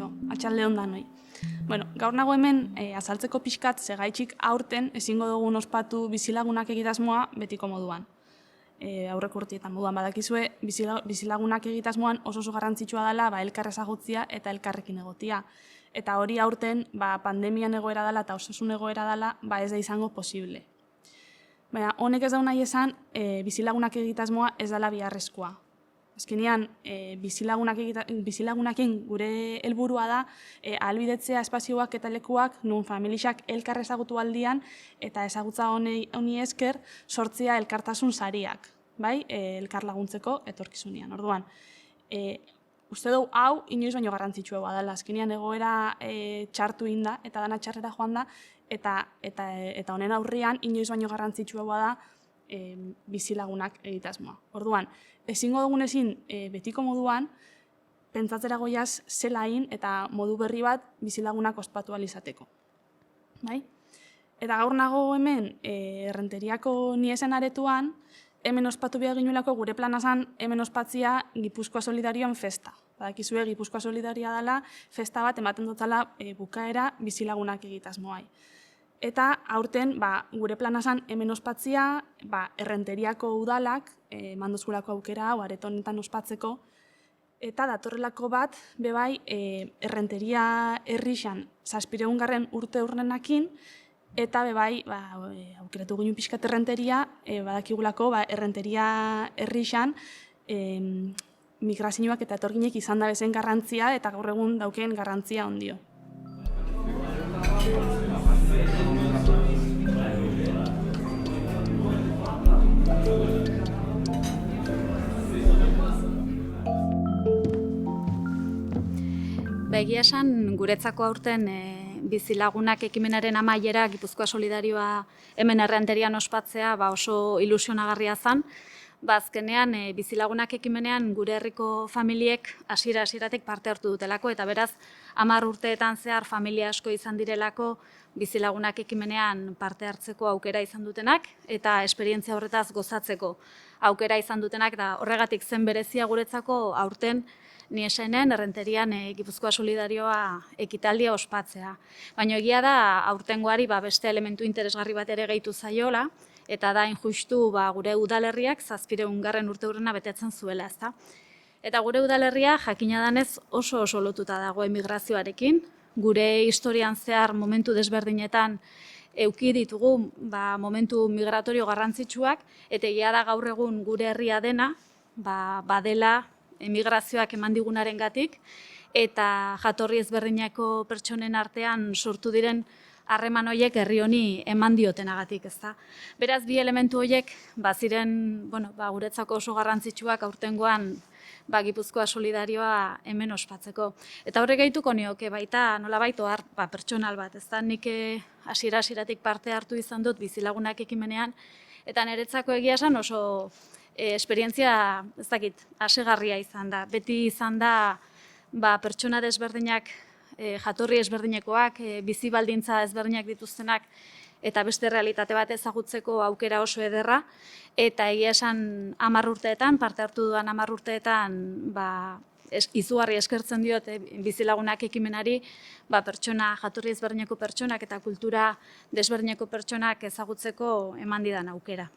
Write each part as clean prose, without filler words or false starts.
Kaixo, atxalde hon danoi. Bueno, gaur nago hemen azaltzeko pixkat segaitxik aurten ezingo dugun ospatu bizilagunak egitasmoa betiko moduan. Aurreko urtietan moduan badakizue, bizilagunak egitasmoan oso garrantzitsua dela elkar ezagutzia eta elkarrekin egotia. Eta hori aurten pandemian egoera dela eta osasun egoera dela ez da izango posible. Baina honek ez da nahi esan bizilagunak egitasmoa ez dela biharrezkoa. Azkenean, bizilagunakin gure helburua da ahalbidetzea espazioak eta lekuak nun familiak elkar ezagutu aldian eta ezagutza honi esker sortzea elkartasun sariak, elkar laguntzeko etorkizunean. Orduan, uste dugu hau inoiz baino garrantzitsua dela. Azkenean egoera txartu inda eta dana txarrera joan da eta honen aurrean inoiz baino garrantzitsua da bizilagunak egitasmoa. Orduan, ezingo dugun ezin betiko moduan, pentsatzera goiaz zela egin eta modu berri bat bizilagunak ospatu alizateko. Eta gaur nago hemen Errenteriako Niesen aretuan, hemen ospatu behar ginuelako gure plana zan hemen ospatzia Gipuzkoa Solidarioan festa. Badakizue Gipuzkoa Solidarioa dela festa bat ematen dutela bukaera bizilagunak egitasmoai. Eta aurten gure plana zan hemen ospatzia Errenteriako udalak mandozkulako aukera hau areto honetan ospatzeko eta datorrelako bat bebai Errenteria herrixan 700. urte urrenakin eta bebai aukeratu ginen pixkat Errenteria badakigulako Errenteria herrixan migrazioak eta etorginek izan da bezen garrantzia eta gaur egun dauken garrantzia ondio. Egia esan, guretzako aurten bizilagunak ekimenaren amaiera Gipuzkoa Solidarioa hemen Errenterian ospatzea oso ilusionagarria zen. Azkenean, bizilagunak ekimenean gure herriko familiek hasieratik parte hartu dutelako eta beraz 10 urteetan zehar familia asko izan direlako bizilagunak ekimenean parte hartzeko aukera izan dutenak eta esperientzia horretaz gozatzeko aukera izan dutenak eta horregatik zen berezia guretzako aurten Niesenen Errenterian Gipuzkoa Solidarioa ekitaldia ospatzea. Baina egia da aurtengoari beste elementu interesgarri bat ere gehitu zaiola eta da injustu gure udalerriak 700. urteurrena betetzen zuela, ezta. Eta gure udalerria jakina danez oso lotuta dago emigrazioarekin. Gure historian zehar momentu desberdinetan eduki ditugu momentu migratorio garrantzitsuak eta egia da gaur egun gure herria dena badela emigrazioak eman digunarengatik eta jatorri ezberdineko pertsonen artean sortu diren harreman horiek herri honi eman diotenagatik, ezta. Beraz, bi elementu horiek ziren, guretzako oso garrantzitsuak aurtengoan Gipuzkoa Solidarioa hemen ospatzeko. Eta horrek gehituko nioke baita nolabait ohar pertsonal bat, ezta. Nik hasieratik parte hartu izan dut bizilagunak ekimenean eta niretzako egia esan oso esperientzia, ez dakit, hasegarria izan da. Beti izan da pertsona desberdinak, jatorri ezberdinekoak, bizi baldintza ezberdinak dituztenak eta beste realitate bat ezagutzeko aukera oso ederra. Eta egia esan 10 urteetan, parte hartu dudan 10 urteetan, izugarri eskertzen diot bizilagunak ekimenari, pertsona, jatorri ezberdineko pertsonak eta kultura desberdineko pertsonak ezagutzeko eman didan aukera.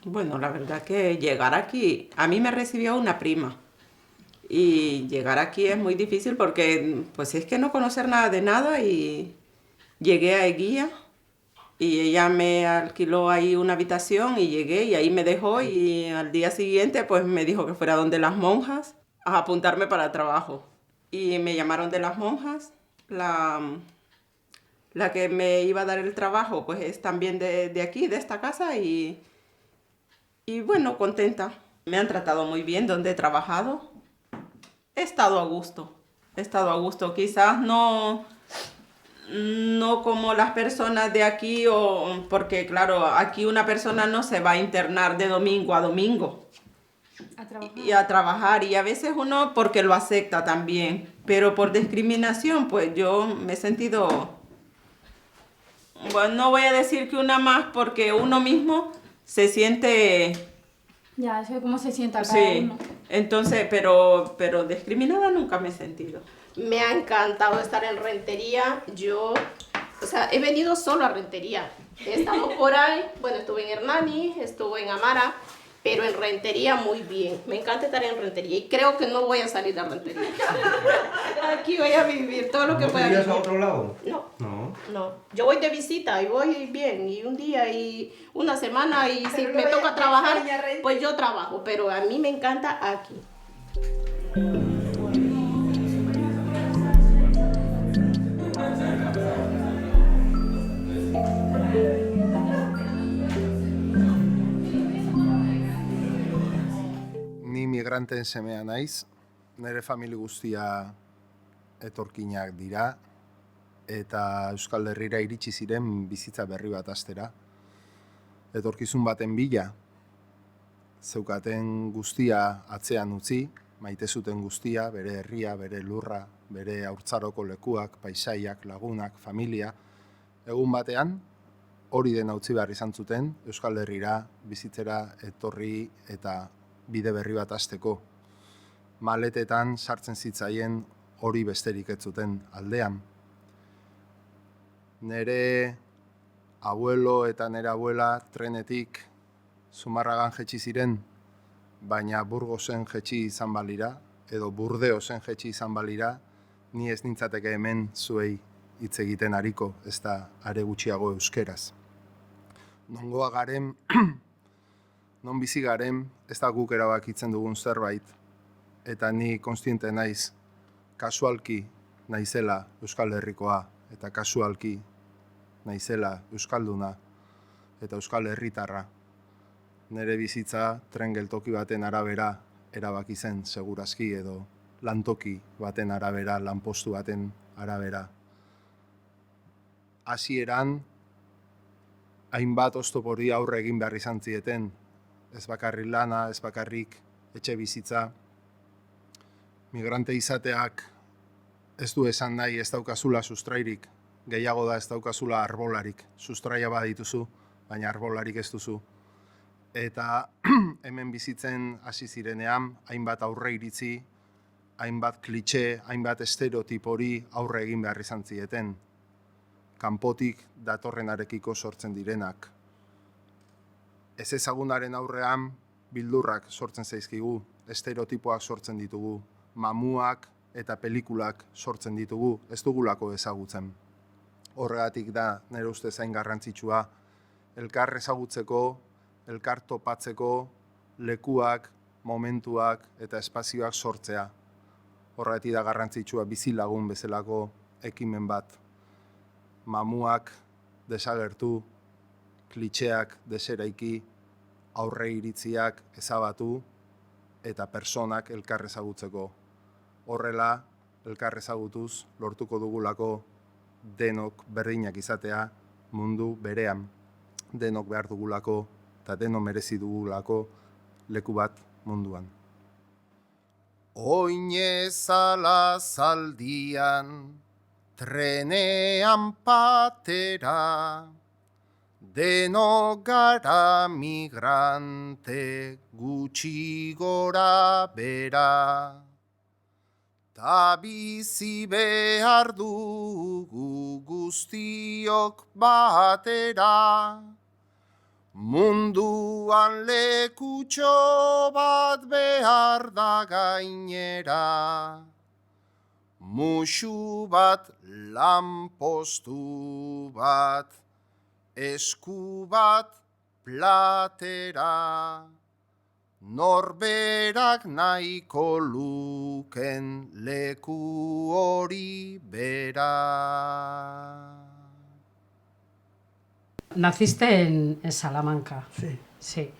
Bueno, la verdad que llegar aquí, a mí me recibió una prima y llegar aquí es muy difícil porque pues es que no conocer nada de nada y llegué a Eguía y ella me alquiló ahí una habitación y llegué y ahí me dejó y al día siguiente pues me dijo que fuera donde las monjas a apuntarme para el trabajo y me llamaron de las monjas, la que me iba a dar el trabajo pues es también de aquí, de esta casa y bueno, contenta. Me han tratado muy bien donde he trabajado. He estado a gusto. Quizás no como las personas de aquí, porque claro, aquí una persona no se va a internar de domingo a domingo. A trabajar. Y a veces uno porque lo acepta también. Pero por discriminación, pues yo me he sentido... Bueno, no voy a decir que una más porque uno mismo... se siente... Ya, eso es cómo se sienta cada sí, uno. Entonces, pero discriminada nunca me he sentido. Me ha encantado estar en Rentería. Yo, o sea, he venido solo a Rentería. He estado por ahí, bueno, estuve en Hernani, estuve en Amara, pero en Rentería muy bien. Me encanta estar en Rentería y creo que no voy a salir de Rentería. Aquí voy a vivir todo lo que pueda vivir. ¿No te irías a otro lado? No. No. No, yo voy de visita y voy bien, y un día y una semana, y si me toca trabajar, pues yo trabajo, pero a mí me encanta aquí. Ni migranteen semea naiz, nire famili guztia etorkinak dira, eta Euskal Herrira iritsi ziren bizitza berri bat hastera. Etorkizun baten bila, zeukaten guztia atzean utzi, maite zuten guztia, bere herria, bere lurra, bere haurtzaroko lekuak, paisaiak, lagunak, familia. Egun batean, hori den utzi behar izan zuten, Euskal Herrira bizitzera etorri eta bide berri bat hasteko. Maletetan sartzen zitzaien hori besterik ez zuten aldean. Nere abuelo eta nere abuela trenetik Zumarragan jetxi ziren, baina Burgosen jetxi izan balira, edo Burdeosen jetxi izan balira, ni ez nintzateke hemen zuei hitz egiten ariko, ez da are gutxiago euskeraz. Nongoa garen, non bizi garen, ez da guk erabakitzen dugun zerbait, eta ni kontziente naiz, kasualki naizela Euskal Herrikoa, eta kasualki naizela Euskalduna, eta Euskal Herritarra. Nere bizitza tren geltoki baten arabera erabaki zen segurazki, edo lantoki baten arabera, lanpostu baten arabera. Hasieran, hainbat oztopori aurre egin behar izan zieten, ez bakarrik lana, ez bakarrik etxe bizitza. Migrante izateak ez du esan nahi ez daukazula sustrairik, gehiago da ez daukazula arbolarik. Sustraia badituzu, baina arbolarik ez duzu. Eta hemen bizitzen hasi zirenean, hainbat aurre iritzi, hainbat klitxe, hainbat estereotipori aurre egin behar izan zieten. Kanpotik datorrenarekiko sortzen direnak. Ez ezagunaren aurrean bildurrak sortzen zaizkigu, estereotipoak sortzen ditugu, mamuak eta pelikulak sortzen ditugu, ez dugulako ezagutzen. Horregatik da nire ustez hain garrantzitsua, elkar ezagutzeko, elkar topatzeko, lekuak, momentuak eta espazioak sortzea. Horregatik da garrantzitsua bizilagun bezalako ekimen bat. Mamuak desagertu, klitxeak deseraiki, aurre iritziak ezabatu eta personak elkar ezagutzeko. Horrela, elkar ezagutuz lortuko dugulako denok berdinak izatea mundu berean. Denok behar dugulako eta denok merezi dugulako leku bat munduan. Oinezala zaldian, trenean patera, denok gara migrante gutxi gora bera. Ta bizi behar dugu guztiok batera, munduan lekutxo bat behar da gainera. Muxu bat, lanpostu bat, esku bat, platera. Norberak nahiko luken leku hori bera. Naciste en Salamanca. Sí. Sí.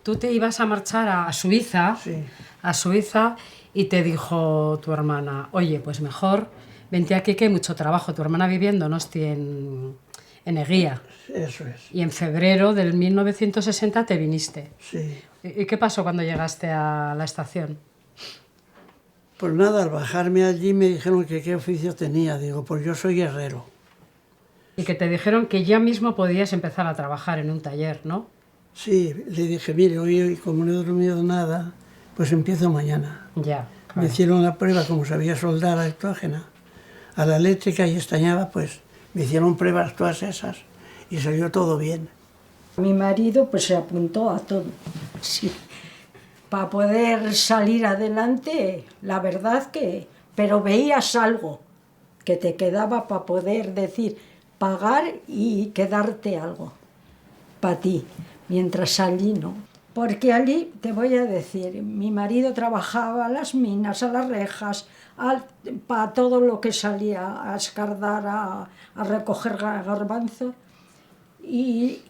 Tú te ibas a marchar a Suiza, Sí. a Suiza, y te dijo tu hermana, oye, pues mejor, vente aquí que hay mucho trabajo. Tu hermana vivía en Donosti, en Eguía. Eso es. Y en febrero del 1960 te viniste. Sí. ¿Y qué pasó cuando llegaste a la estación? Pues nada, al bajarme allí me dijeron que qué oficio tenía. Digo, pues yo soy herrero. Y que te dijeron que ya mismo podías empezar a trabajar en un taller, ¿no? Sí, le dije, mire, hoy como no he dormido nada, pues empiezo mañana. Ya. Me hicieron la prueba como sabía soldar a electrógena, a la eléctrica y estañaba, pues me hicieron pruebas todas esas y salió todo bien. Mi marido pues se apuntó a todo, sí. Para poder salir adelante, la verdad que... Pero veías algo que te quedaba para poder decir, pagar y quedarte algo para ti, mientras allí no. Porque allí, te voy a decir, mi marido trabajaba a las minas, a las rejas, para todo lo que salía a escardar, a recoger garbanzos. Y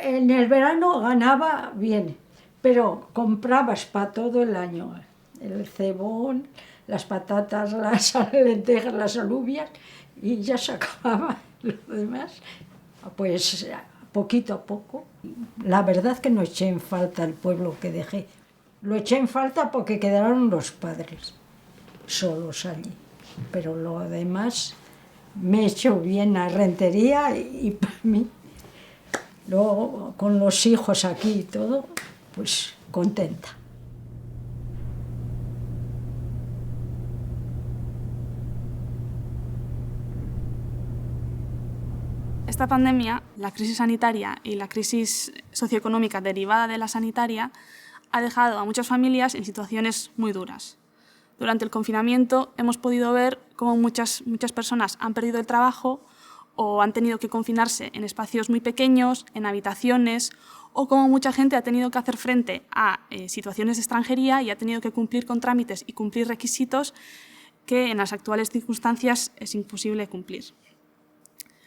en el verano ganaba bien, pero comprabas para todo el año el cebón, las patatas, las lentejas, las alubias, y ya se acababa lo demás, pues poquito a poco. La verdad que no eché en falta el pueblo que dejé. Lo eché en falta porque quedaron los padres solos allí, pero lo demás me he hecho bien a Rentería y para mí. Luego, con los hijos aquí y todo, pues contenta. Esta pandemia, la crisis sanitaria y la crisis socioeconómica derivada de la sanitaria ha dejado a muchas familias en situaciones muy duras. Durante el confinamiento hemos podido ver cómo muchas personas han perdido el trabajo o han tenido que confinarse en espacios muy pequeños, en habitaciones, o cómo mucha gente ha tenido que hacer frente a situaciones de extranjería y ha tenido que cumplir con trámites y cumplir requisitos que en las actuales circunstancias es imposible cumplir.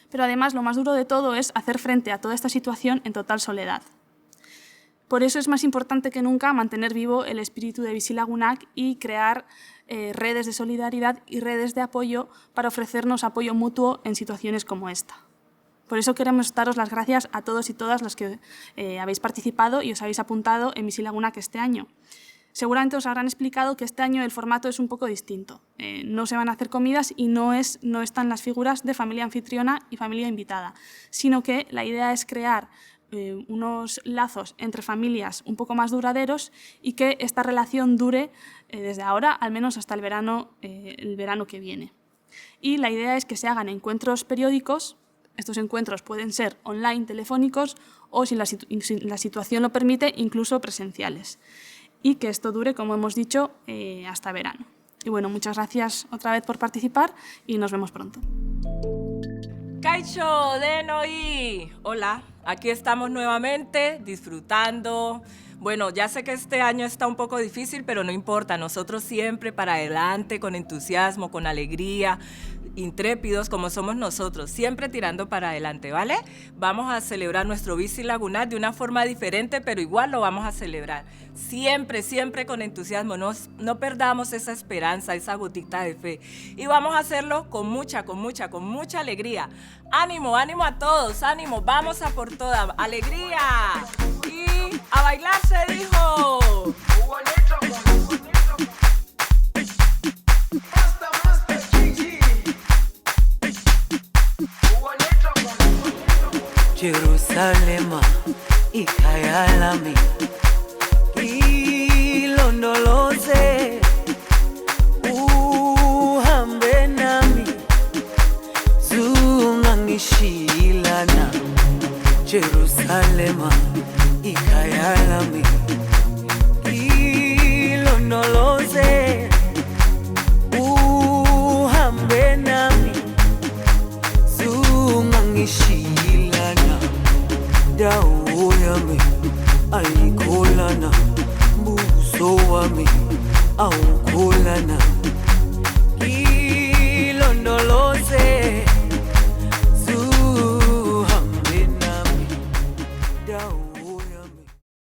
Pero además lo más duro de todo es hacer frente a toda esta situación en total soledad. Por eso es más importante que nunca mantener vivo el espíritu de Bizilagunak y crear redes de solidaridad y redes de apoyo para ofrecernos apoyo mutuo en situaciones como esta. Por eso queremos daros las gracias a todos y todas los que habéis participado y os habéis apuntado en Bizilagunak este año. Seguramente os habrán explicado que este año el formato es un poco distinto. No se van a hacer comidas y no están las figuras de familia anfitriona y familia invitada, sino que la idea es crear unos lazos entre familias un poco más duraderos y que esta relación dure desde ahora, al menos hasta el verano que viene. Y la idea es que se hagan encuentros periódicos. Estos encuentros pueden ser online, telefónicos o, si la situación lo permite, incluso presenciales. Y que esto dure, como hemos dicho, hasta verano. Y bueno, muchas gracias otra vez por participar y nos vemos pronto. Kaixo, denoi. Hola, aquí estamos nuevamente disfrutando. Bueno, ya sé que este año está un poco difícil, pero no importa. Nosotros siempre para adelante, con entusiasmo, con alegría, intrépidos como somos nosotros, siempre tirando para adelante, ¿vale? Vamos a celebrar nuestro Bizilagunak de una forma diferente, pero igual lo vamos a celebrar. Siempre, siempre con entusiasmo, no perdamos esa esperanza, esa gotita de fe. Y vamos a hacerlo con mucha alegría. ¡Ánimo, ánimo a todos! ¡Ánimo! ¡Vamos a por toda! ¡Alegría! Y a bailar se dijo. Jerusalema ikhaya lami ilondoloze uhambe nami zungangishilana Jerusalema ikhaya lami ilondoloze uhambe nami zungangishilana dawo yami ayikholana buso wami awukholana